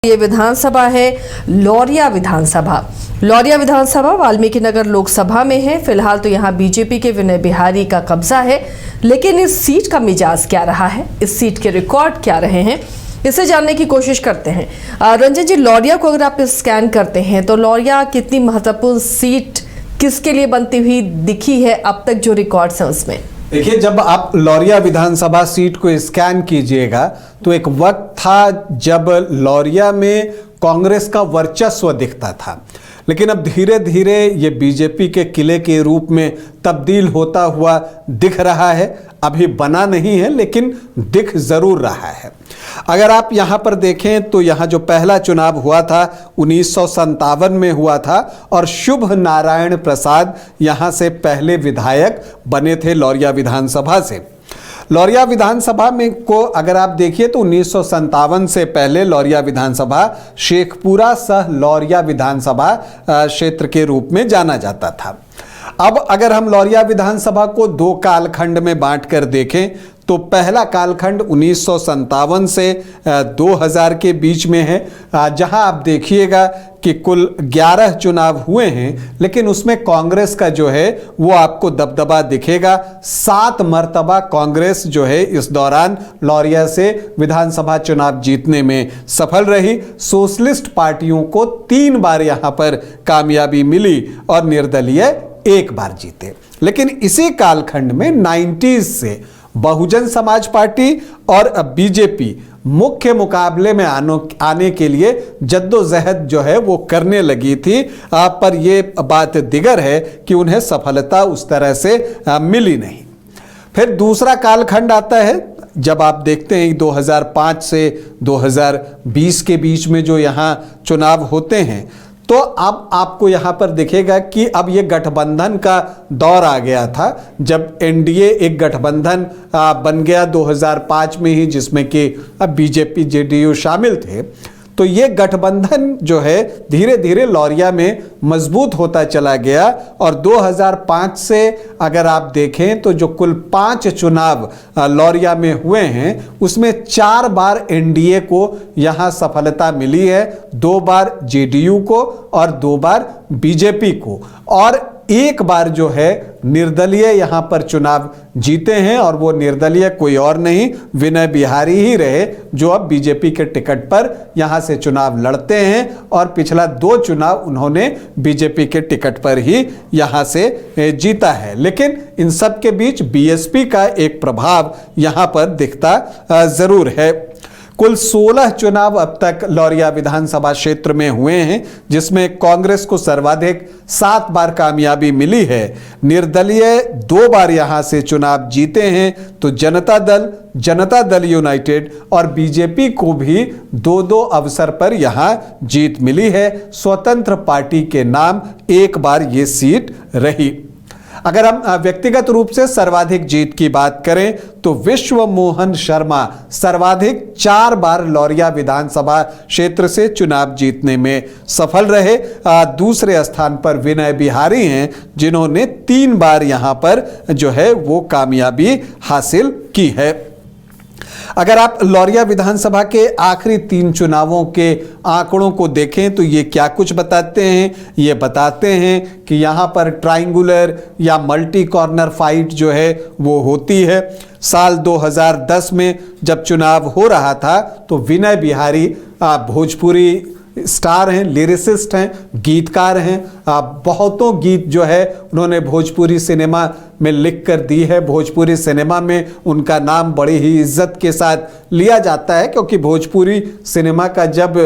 ये विधानसभा है लौरिया विधानसभा। लौरिया विधानसभा वाल्मीकि नगर लोकसभा में है। फिलहाल तो यहाँ बीजेपी के विनय बिहारी का कब्जा है, लेकिन इस सीट का मिजाज क्या रहा है, इस सीट के रिकॉर्ड क्या रहे हैं, इसे जानने की कोशिश करते हैं। रंजन जी, लौरिया को अगर आप स्कैन करते हैं तो लौरिया कितनी महत्वपूर्ण सीट किसके लिए बनती हुई दिखी है अब तक, जो रिकॉर्ड्स हैं उसमें? देखिए, जब आप लौरिया विधानसभा सीट को स्कैन कीजिएगा तो एक वक्त था जब लौरिया में कांग्रेस का वर्चस्व दिखता था, लेकिन अब धीरे धीरे ये बीजेपी के किले के रूप में तब्दील होता हुआ दिख रहा है। अभी बना नहीं है, लेकिन दिख जरूर रहा है। अगर आप यहाँ पर देखें तो यहाँ जो पहला चुनाव हुआ था 1957 में हुआ था और शुभ नारायण प्रसाद यहाँ से पहले विधायक बने थे लौरिया विधानसभा से। लौरिया विधानसभा में को अगर आप देखिए तो 1957 से पहले लौरिया विधानसभा शेखपुरा सह लौरिया विधानसभा क्षेत्र के रूप में जाना जाता था। अब अगर हम लौरिया विधानसभा को दो कालखंड में बांटकर देखें तो पहला कालखंड 1957 से 2000 के बीच में है, जहां आप देखिएगा कि कुल 11 चुनाव हुए हैं, लेकिन उसमें कांग्रेस का जो है वो आपको दबदबा दिखेगा। 7 मर्तबा कांग्रेस जो है इस दौरान लौरिया से विधानसभा चुनाव जीतने में सफल रही। सोशलिस्ट पार्टियों को 3 बार यहां पर कामयाबी मिली और निर्दलीय 1 बार जीते। लेकिन इसी कालखंड में 90s से बहुजन समाज पार्टी और बीजेपी मुख्य मुकाबले में आने के लिए जद्दोजहद जो है वो करने लगी थी, पर यह बात दिगर है कि उन्हें सफलता उस तरह से मिली नहीं। फिर दूसरा कालखंड आता है जब आप देखते हैं 2005 से 2020 के बीच में जो यहाँ चुनाव होते हैं, तो अब आपको यहां पर दिखेगा कि अब ये गठबंधन का दौर आ गया था, जब एनडीए एक गठबंधन बन गया 2005 में ही, जिसमें कि अब बीजेपी जेडीयू शामिल थे। तो ये गठबंधन जो है धीरे धीरे लौरिया में मजबूत होता चला गया और 2005 से अगर आप देखें तो जो कुल 5 चुनाव लौरिया में हुए हैं उसमें 4 बार एनडीए को यहां सफलता मिली है, 2 बार जेडीयू को और 2 बार बीजेपी को, और 1 बार जो है निर्दलीय यहां पर चुनाव जीते हैं, और वो निर्दलीय कोई और नहीं विनय बिहारी ही रहे, जो अब बीजेपी के टिकट पर यहां से चुनाव लड़ते हैं और पिछला 2 चुनाव उन्होंने बीजेपी के टिकट पर ही यहां से जीता है। लेकिन इन सब के बीच बीएसपी का एक प्रभाव यहां पर दिखता जरूर है। कुल 16 चुनाव अब तक लौरिया विधानसभा क्षेत्र में हुए हैं, जिसमें कांग्रेस को सर्वाधिक 7 बार कामयाबी मिली है। निर्दलीय 2 बार यहां से चुनाव जीते हैं, तो जनता दल यूनाइटेड और बीजेपी को भी 2-2 अवसर पर यहां जीत मिली है। स्वतंत्र पार्टी के नाम 1 बार ये सीट रही। अगर हम व्यक्तिगत रूप से सर्वाधिक जीत की बात करें तो विश्व मोहन शर्मा सर्वाधिक 4 बार लौरिया विधानसभा क्षेत्र से चुनाव जीतने में सफल रहे। दूसरे स्थान पर विनय बिहारी हैं, जिन्होंने 3 बार यहां पर जो है वो कामयाबी हासिल की है। अगर आप लौरिया विधानसभा के आखिरी 3 चुनावों के आंकड़ों को देखें तो ये क्या कुछ बताते हैं? ये बताते हैं कि यहाँ पर ट्रायंगुलर या मल्टी कॉर्नर फाइट जो है वो होती है। साल 2010 में जब चुनाव हो रहा था तो विनय बिहारी भोजपुरी स्टार हैं, लिरिसिस्ट हैं, गीतकार हैं, बहुतों गीत जो है उन्होंने भोजपुरी सिनेमा में लिख कर दी है। भोजपुरी सिनेमा में उनका नाम बड़ी ही इज्जत के साथ लिया जाता है, क्योंकि भोजपुरी सिनेमा का जब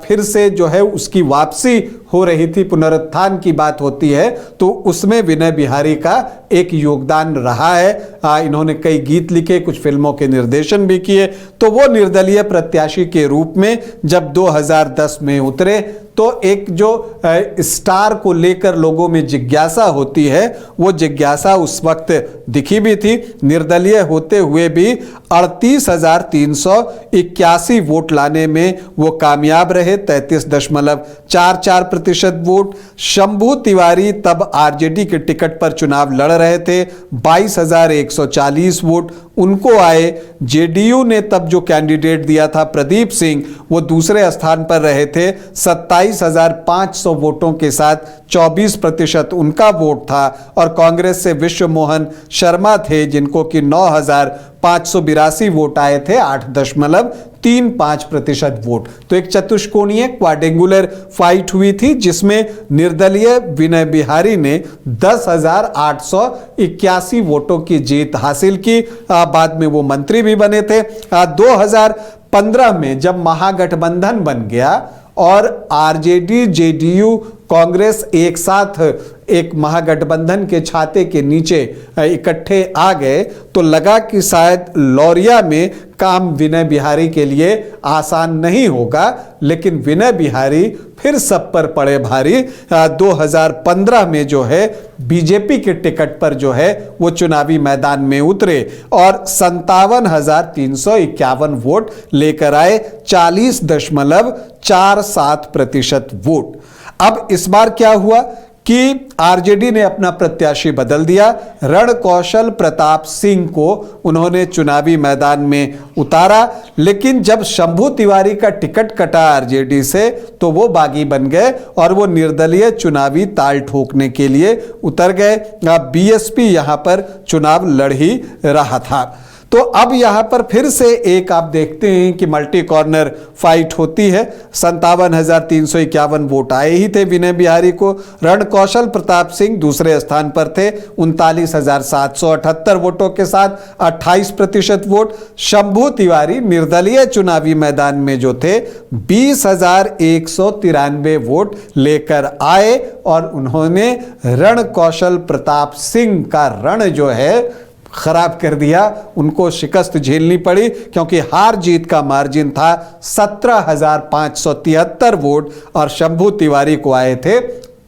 फिर से जो है उसकी वापसी हो रही थी, पुनरुत्थान की बात होती है, तो उसमें विनय बिहारी का एक योगदान रहा है। इन्होंने कई गीत लिखे, कुछ फिल्मों के निर्देशन भी किए। तो वो निर्दलीय प्रत्याशी के रूप में जब 2010 में उतरे तो एक जो स्टार को लेकर लोगों में जिज्ञासा होती है, वो जिज्ञासा उस वक्त दिखी भी थी। निर्दलीय होते हुए भी 38,381 वोट लाने में वो कामयाब रहे, 33.44% वोट। शंभू तिवारी तब आरजेडी के टिकट पर चुनाव लड़ रहे थे, 22,140 वोट उनको आए। जेडीयू ने तब जो कैंडिडेट दिया था प्रदीप सिंह, वो दूसरे स्थान पर रहे थे, 27,500 वोटों के साथ 24% उनका वोट था। और कांग्रेस से विश्व मोहन शर्मा थे जिनको कि 9,582 वोट आए थे, 8.35% वोट। तो एक चतुष्कोणीय क्वाड्रेंगुलर फाइट हुई थी जिसमें निर्दलीय विनय बिहारी ने 10,881 वोटों की जीत हासिल की। बाद में वो मंत्री भी बने थे। 2015 में जब महागठबंधन बन गया और आरजेडी, जेडीयू, कांग्रेस एक साथ एक महागठबंधन के छाते के नीचे इकट्ठे आ गए, तो लगा कि शायद लौरिया में काम विनय बिहारी के लिए आसान नहीं होगा। लेकिन विनय बिहारी फिर सब पर पड़े भारी। 2015 में जो है बीजेपी के टिकट पर जो है वो चुनावी मैदान में उतरे और 57,351 वोट लेकर आए, 40.47% वोट। अब इस बार क्या हुआ कि आरजेडी ने अपना प्रत्याशी बदल दिया। रणकौशल प्रताप सिंह को उन्होंने चुनावी मैदान में उतारा, लेकिन जब शंभू तिवारी का टिकट कटा आरजेडी से तो वो बागी बन गए और वो निर्दलीय चुनावी ताल ठोकने के लिए उतर गए। बीएसपी यहां पर चुनाव लड़ ही रहा था। तो अब यहां पर फिर से एक आप देखते हैं कि मल्टी कॉर्नर फाइट होती है। 57,351 वोट आए ही थे विनय बिहारी को। रणकौशल प्रताप सिंह दूसरे स्थान पर थे 39,778 वोटों के साथ 28% वोट। शंभू तिवारी निर्दलीय चुनावी मैदान में जो थे 20,193 वोट लेकर आए और उन्होंने रणकौशल प्रताप सिंह का रण जो है खराब कर दिया। उनको शिकस्त झेलनी पड़ी क्योंकि हार जीत का मार्जिन था 17,573 वोट और शंभू तिवारी को आए थे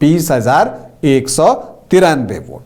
20,193 वोट।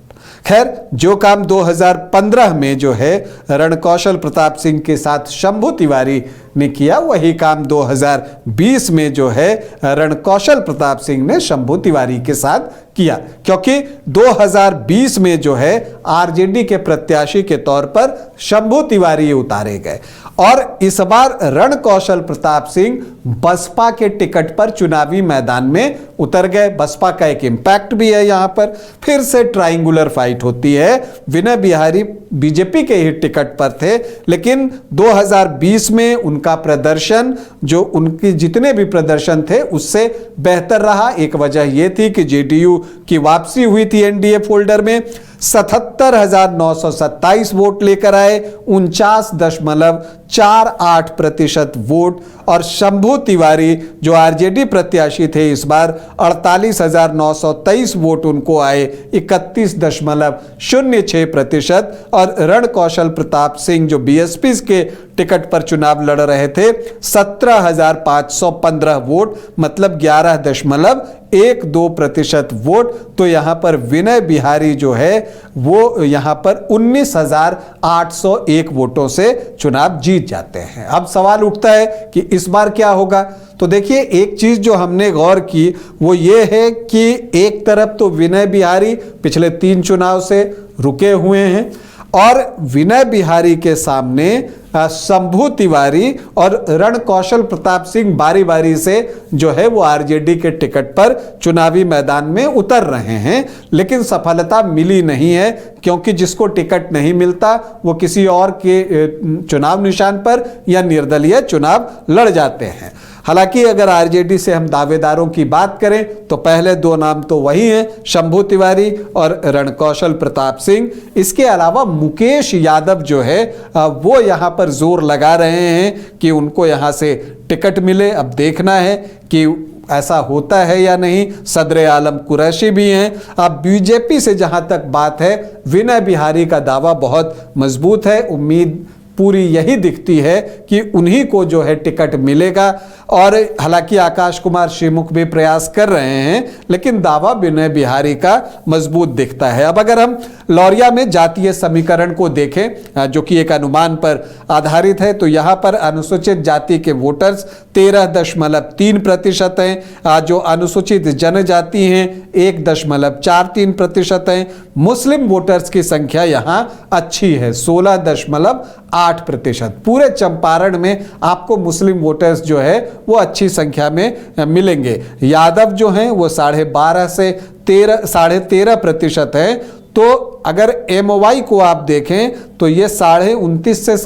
खैर, जो काम 2015 में जो है रणकौशल प्रताप सिंह के साथ शंभू तिवारी ने किया, वही काम 2020 में जो है रणकौशल प्रताप सिंह ने शंभू तिवारी के साथ किया, क्योंकि 2020 में जो है आरजेडी के प्रत्याशी के तौर पर शंभू तिवारी उतारे गए और इस बार रणकौशल प्रताप सिंह बसपा के टिकट पर चुनावी मैदान में उतर गए। बसपा का एक इंपैक्ट भी है यहां पर। फिर से ट्रायंगुलर फाइट होती है। विनय बिहारी बीजेपी के ही टिकट पर थे, लेकिन 2020 में उनका प्रदर्शन, जो उनके जितने भी प्रदर्शन थे उससे बेहतर रहा। एक वजह यह थी कि जेडीयू की वापसी हुई थी एनडीए फोल्डर में। 77,927 वोट लेकर आए, 49.48% वोट। और शंभू तिवारी जो आरजेडी प्रत्याशी थे इस बार 48,923 वोट उनको आए, 31.06%। और रणकौशल प्रताप सिंह जो बीएसपी के टिकट पर चुनाव लड़ रहे थे 17,515 वोट, मतलब 11.12% वोट। तो यहां पर विनय बिहारी जो है वो यहां पर 19,801 वोटों से चुनाव जीत जाते हैं। अब सवाल उठता है कि इस बार क्या होगा। तो देखिए, एक चीज जो हमने गौर की वो ये है कि एक तरफ तो विनय बिहारी पिछले 3 चुनाव से रुके हुए हैं और विनय बिहारी के सामने शंभू तिवारी और रणकौशल प्रताप सिंह बारी बारी से जो है वो आरजेडी के टिकट पर चुनावी मैदान में उतर रहे हैं, लेकिन सफलता मिली नहीं है क्योंकि जिसको टिकट नहीं मिलता वो किसी और के चुनाव निशान पर या निर्दलीय चुनाव लड़ जाते हैं। हालांकि अगर आरजेडी से हम दावेदारों की बात करें तो पहले 2 नाम तो वही हैं, शंभू तिवारी और रणकौशल प्रताप सिंह। इसके अलावा मुकेश यादव जो है वो यहां पर जोर लगा रहे हैं कि उनको यहां से टिकट मिले। अब देखना है कि ऐसा होता है या नहीं। सदर आलम कुरैशी भी हैं। अब बीजेपी से जहां तक बात है, विनय बिहारी का दावा बहुत मजबूत है। उम्मीद पूरी यही दिखती है कि उन्हीं को जो है टिकट मिलेगा। और हालांकि आकाश कुमार श्रीमुख भी प्रयास कर रहे हैं, लेकिन दावा विनय बिहारी का मजबूत दिखता है। अब अगर हम लौरिया में जातीय समीकरण को देखें, जो कि एक अनुमान पर आधारित है, तो यहाँ पर अनुसूचित जाति के वोटर्स 13.3% हैं, जो अनुसूचित जनजाति हैं 1.43% हैं। मुस्लिम वोटर्स की संख्या यहाँ अच्छी है 16.8%। पूरे चंपारण में आपको मुस्लिम वोटर्स जो है वो अच्छी संख्या में मिलेंगे। यादव जो हैं वो 12.5 से 13.5% हैं। तो अगर MOI को आप देखें तो ये 29.5 से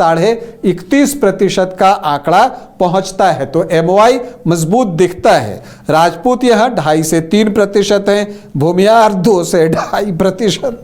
31% का आंकड़ा पहुंचता है, तो MOI मजबूत दिखता है। राजपूत यहाँ 2.5 से 3% हैं, भूमियार 2 से 2.5%,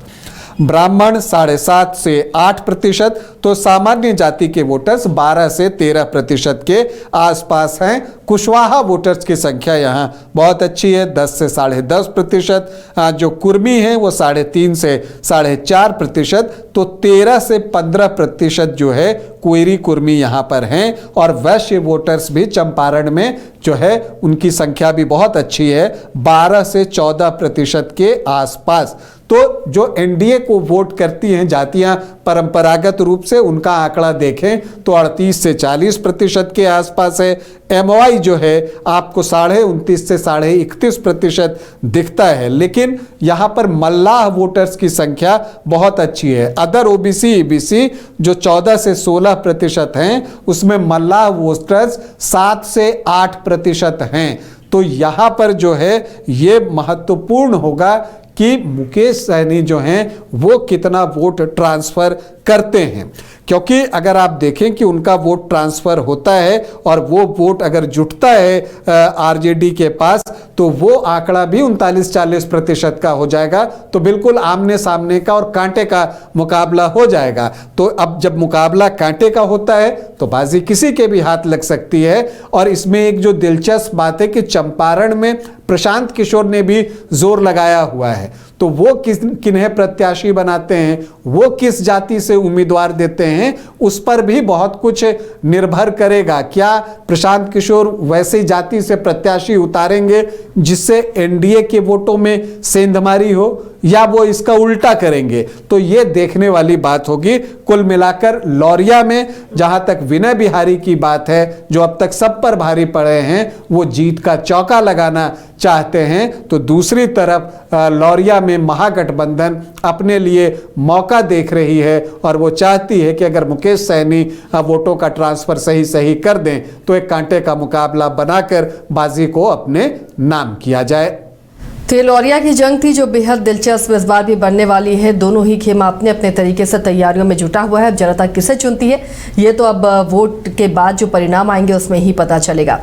ब्राह्मण 7.5 से 8%, तो सामान्य जाति के वोटर्स 12 से 13% के आसपास हैं। कुशवाहा वोटर्स की संख्या यहाँ बहुत अच्छी है 10 से 10.5%, जो कुर्मी हैं वो 3.5 से 4.5%, तो 13 से 15% जो है कोयरी कुर्मी यहाँ पर हैं। और वैश्य वोटर्स भी चंपारण में जो है उनकी संख्या भी बहुत अच्छी है 12 से 14% के आसपास। तो जो NDA को वोट करती हैं जातियां परंपरागत रूप से, उनका आंकड़ा देखें तो 38 से 40% के आसपास है। MOI जो है आपको 29.5 से 31% दिखता है, लेकिन यहाँ पर मल्लाह वोटर्स की संख्या बहुत अच्छी है। अदर OBC EBC जो 14 से 16% हैं, उसमें मल्लाह वोटर्स 7 से 8% हैं। तो यहाँ पर जो है ये महत्वपूर्ण होगा कि मुकेश सहनी जो हैं वो कितना वोट ट्रांसफर करते हैं, क्योंकि अगर आप देखें कि उनका वोट ट्रांसफर होता है और वो वोट अगर जुटता है RJD के पास, तो वो आंकड़ा भी 39-40% का हो जाएगा। तो बिल्कुल आमने सामने का और कांटे का मुकाबला हो जाएगा। तो अब जब मुकाबला कांटे का होता है तो बाजी किसी के भी हाथ लग सकती है। और इसमें एक जो दिलचस्प बात है कि चंपारण में प्रशांत किशोर ने भी जोर लगाया हुआ है, तो वो किन्हें प्रत्याशी बनाते हैं, वो किस जाति से उम्मीदवार देते हैं, उस पर भी बहुत कुछ निर्भर करेगा। क्या प्रशांत किशोर वैसी जाति से प्रत्याशी उतारेंगे जिससे NDA के वोटों में सेंधमारी हो, या वो इसका उल्टा करेंगे? तो ये देखने वाली बात होगी। कुल मिलाकर लौरिया में जहां तक विनय बिहारी की बात है, जो अब तक सब पर भारी पड़े हैं, वो जीत का चौका लगाना चाहते हैं, तो दूसरी तरफ लौरिया में महागठबंधन अपने लिए मौका देख रही है और वो चाहती है कि अगर मुकेश सहनी वोटों का ट्रांसफर सही कर दें तो एक कांटे का मुकाबला बनाकर बाजी को अपने नाम किया जाए। तो ये लौरिया की जंग थी जो बेहद दिलचस्प इस बार भी बनने वाली है। दोनों ही खेमा अपने अपने तरीके से तैयारियों में जुटा हुआ है। अब जनता किसे चुनती है ये तो अब वोट के बाद जो परिणाम आएंगे उसमें ही पता चलेगा।